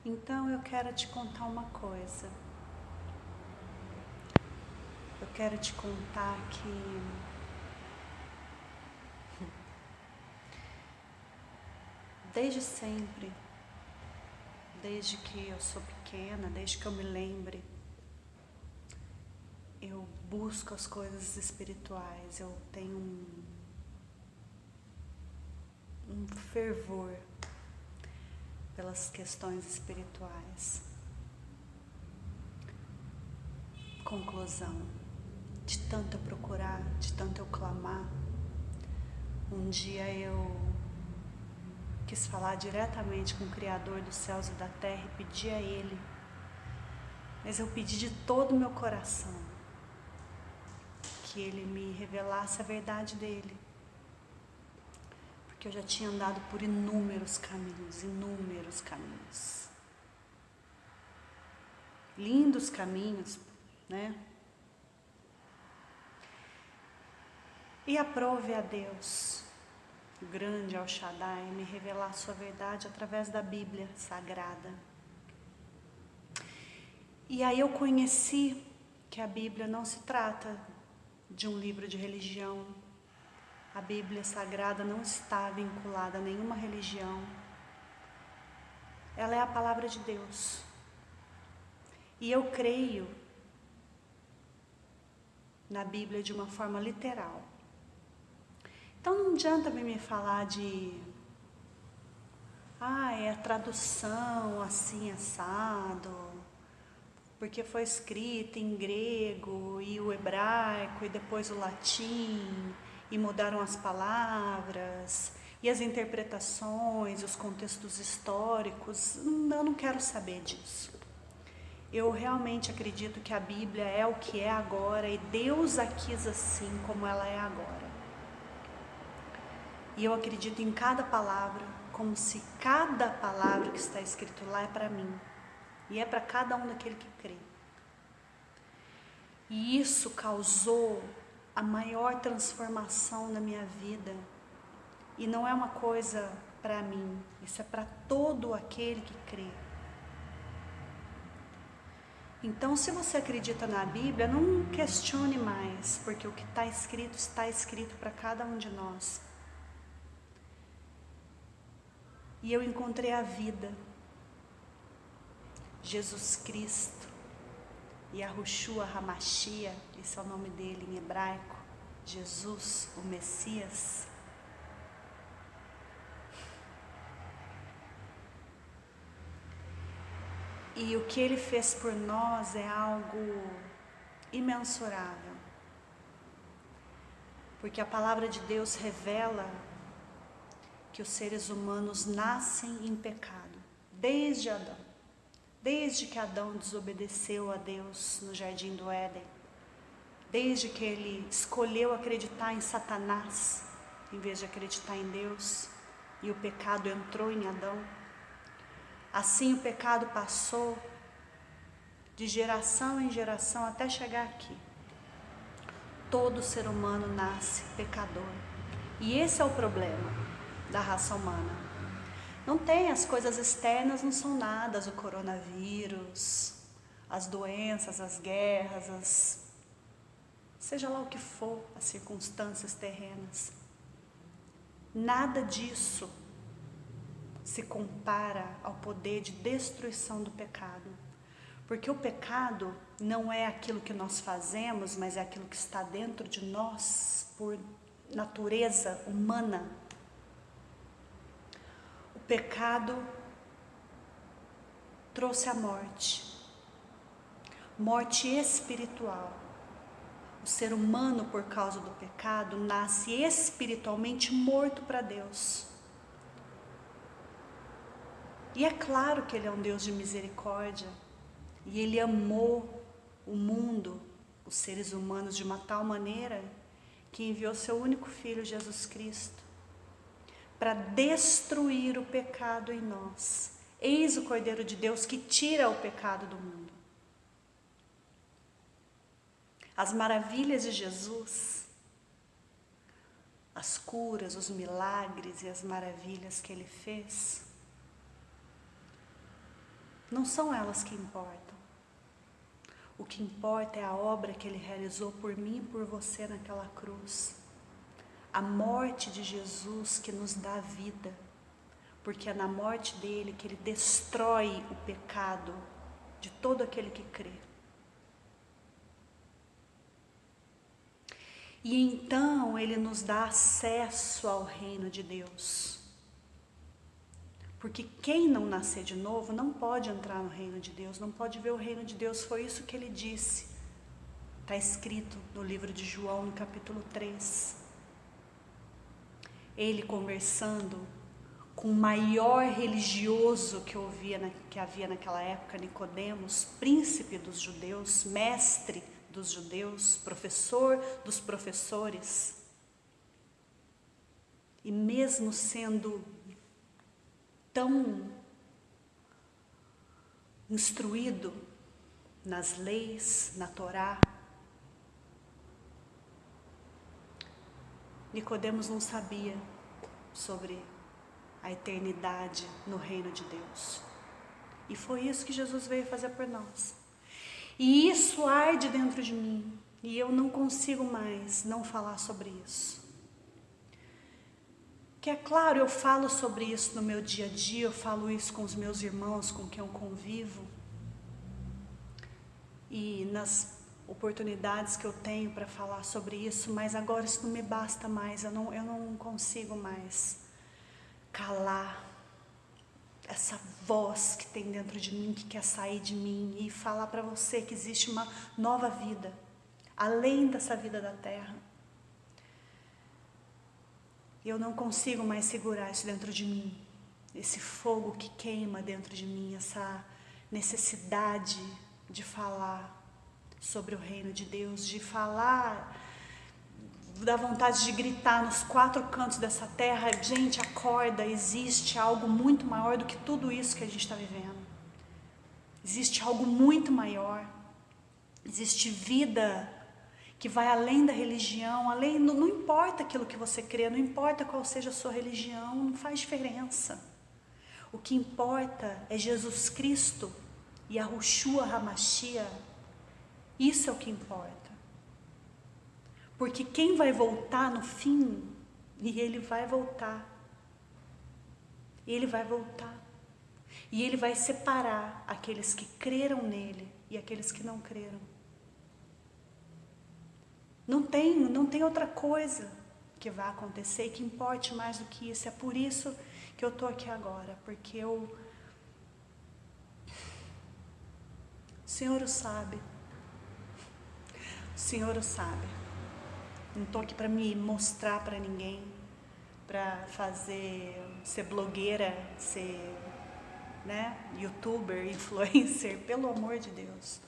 Então eu quero te contar uma coisa. Eu quero te contar que desde sempre, desde que eu sou pequena, desde que eu me lembre, eu busco as coisas espirituais, eu tenho um fervor pelas questões espirituais. Conclusão, de tanto eu procurar, de tanto eu clamar, um dia eu quis falar diretamente com o Criador dos céus e da terra e pedi a Ele, mas eu pedi de todo o meu coração que Ele me revelasse a verdade dEle, porque eu já tinha andado por inúmeros caminhos, lindos caminhos, né? E aprove a Deus, o grande El Shaddai, me revelar a sua verdade através da Bíblia Sagrada. E aí eu conheci que a Bíblia não se trata de um livro de religião. A Bíblia Sagrada não está vinculada a nenhuma religião. Ela é a palavra de Deus. E eu creio na Bíblia de uma forma literal. Então não adianta me falar de é a tradução assim assado, porque foi escrita em grego e o hebraico e depois o latim e mudaram as palavras e as interpretações, os contextos históricos. Eu não quero saber disso. Eu realmente acredito que a Bíblia é o que é agora e Deus a quis assim como ela é agora. E eu acredito em cada palavra, como se cada palavra que está escrito lá é para mim. E é para cada um daquele que crê. E isso causou a maior transformação na minha vida. E não é uma coisa para mim, isso é para todo aquele que crê. Então, se você acredita na Bíblia, não questione mais, porque o que está escrito para cada um de nós. E eu encontrei a vida, Jesus Cristo, Yahushua HaMashiach, esse é o nome dele em hebraico, Jesus, o Messias. E o que ele fez por nós é algo imensurável. Porque a palavra de Deus revela que os seres humanos nascem em pecado, desde Adão. Desde que Adão desobedeceu a Deus no jardim do Éden. Desde que ele escolheu acreditar em Satanás, em vez de acreditar em Deus. E o pecado entrou em Adão. Assim o pecado passou de geração em geração até chegar aqui. Todo ser humano nasce pecador. E esse é o problema da raça humana. Não tem, as coisas externas não são nada, o coronavírus, as doenças, as guerras, seja lá o que for, as circunstâncias terrenas. Nada disso se compara ao poder de destruição do pecado. Porque o pecado não é aquilo que nós fazemos, mas é aquilo que está dentro de nós por natureza humana. O pecado trouxe a morte espiritual. O ser humano, por causa do pecado, nasce espiritualmente morto para Deus. E é claro que Ele é um Deus de misericórdia. E Ele amou o mundo, os seres humanos, de uma tal maneira que enviou seu único Filho, Jesus Cristo, para destruir o pecado em nós. Eis o Cordeiro de Deus que tira o pecado do mundo. As maravilhas de Jesus, as curas, os milagres e as maravilhas que Ele fez, Não são elas que importam. O que importa é a obra que Ele realizou por mim e por você naquela cruz. A morte de Jesus que nos dá vida, porque é na morte dele que Ele destrói o pecado de todo aquele que crê. E então Ele nos dá acesso ao reino de Deus. Porque quem não nascer de novo não pode entrar no reino de Deus, não pode ver o reino de Deus. Foi isso que Ele disse. Está escrito no livro de João, no capítulo 3. Ele conversando com o maior religioso que havia naquela época, Nicodemos, príncipe dos judeus, mestre dos judeus, professor dos professores. E mesmo sendo tão instruído nas leis, na Torá, Nicodemos não sabia sobre a eternidade no reino de Deus. E foi isso que Jesus veio fazer por nós. E isso arde dentro de mim, e eu não consigo mais não falar sobre isso. Que é claro, eu falo sobre isso no meu dia a dia, eu falo isso com os meus irmãos com quem eu convivo. E nas oportunidades que eu tenho para falar sobre isso, mas agora isso não me basta mais, eu não consigo mais calar essa voz que tem dentro de mim, que quer sair de mim e falar para você que existe uma nova vida, além dessa vida da terra. Eu não consigo mais segurar isso dentro de mim, esse fogo que queima dentro de mim, essa necessidade de falar sobre o reino de Deus, de falar, dá vontade de gritar nos 4 cantos dessa terra: gente, acorda, existe algo muito maior do que tudo isso que a gente está vivendo. Existe algo muito maior, existe vida que vai além da religião, além, não importa aquilo que você crê, não importa qual seja a sua religião, não faz diferença. O que importa é Jesus Cristo e a Yahushua HaMashiach. Isso é o que importa. Porque quem vai voltar no fim, e Ele vai voltar, Ele vai voltar, e Ele vai separar aqueles que creram nele e aqueles que não creram. Não tem outra coisa que vai acontecer e que importe mais do que isso. É por isso que eu estou aqui agora, porque o Senhor o sabe. O Senhor o sabe. Não estou aqui para me mostrar para ninguém, para ser blogueira, ser, youtuber, influencer, pelo amor de Deus.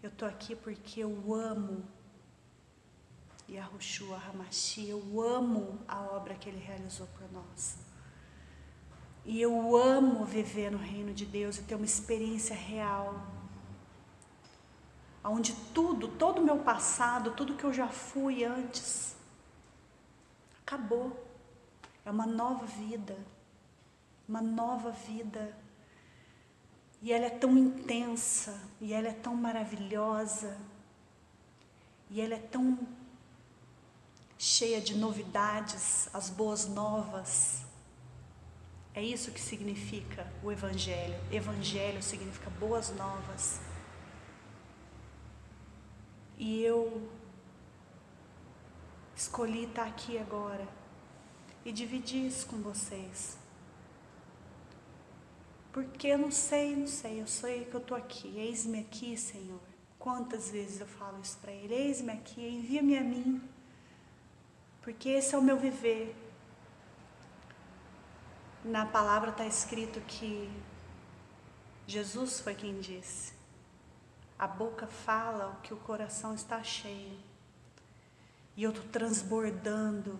Eu estou aqui porque eu amo Yahushua HaMashiach, eu amo a obra que Ele realizou por nós. E eu amo viver no reino de Deus e ter uma experiência real, onde todo o meu passado, tudo que eu já fui antes, acabou. É uma nova vida, uma nova vida. E ela é tão intensa, e ela é tão maravilhosa, e ela é tão cheia de novidades, as boas novas. É isso que significa o Evangelho. Evangelho significa boas novas. E eu escolhi estar aqui agora e dividir isso com vocês. Porque eu não sei, eu sei que eu estou aqui. Eis-me aqui, Senhor. Quantas vezes eu falo isso para Ele? Eis-me aqui, envia-me a mim. Porque esse é o meu viver. Na palavra está escrito que Jesus foi quem disse: a boca fala o que o coração está cheio. E eu estou transbordando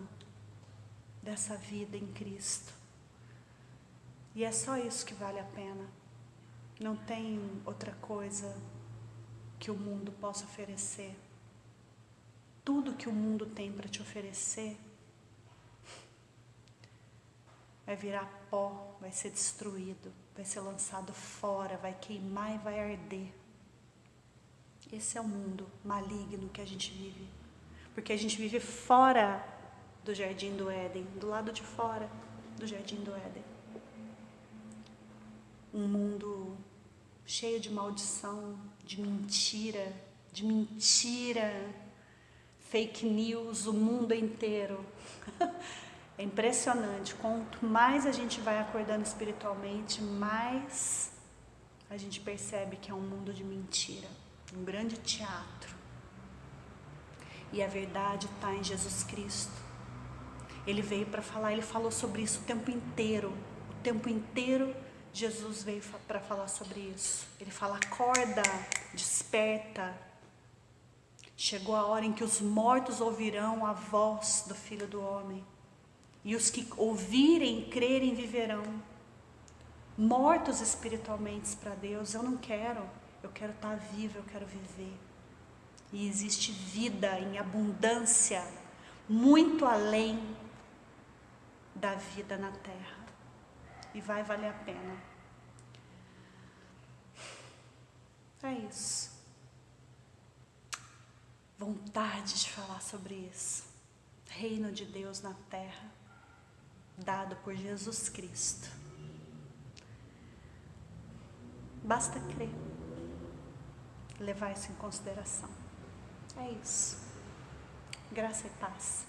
dessa vida em Cristo. E é só isso que vale a pena. Não tem outra coisa que o mundo possa oferecer. Tudo que o mundo tem para te oferecer vai virar pó, vai ser destruído, vai ser lançado fora, vai queimar e vai arder. Esse é o mundo maligno que a gente vive. Porque a gente vive fora do jardim do Éden, do lado de fora do jardim do Éden. Um mundo cheio de maldição, de mentira, fake news, o mundo inteiro. É impressionante, quanto mais a gente vai acordando espiritualmente, mais a gente percebe que é um mundo de mentira, um grande teatro. E a verdade está em Jesus Cristo. Ele veio para falar, ele falou sobre isso o tempo inteiro. O tempo inteiro Jesus veio para falar sobre isso. Ele fala, acorda, desperta. Chegou a hora em que os mortos ouvirão a voz do Filho do Homem. E os que ouvirem e crerem viverão. Mortos espiritualmente para Deus, eu não quero. Eu quero estar vivo, eu quero viver. E existe vida em abundância, muito além da vida na terra. E vai valer a pena. É isso. Vontade de falar sobre isso. Reino de Deus na terra, dado por Jesus Cristo. Basta crer. Levar isso em consideração. É isso. Graça e paz.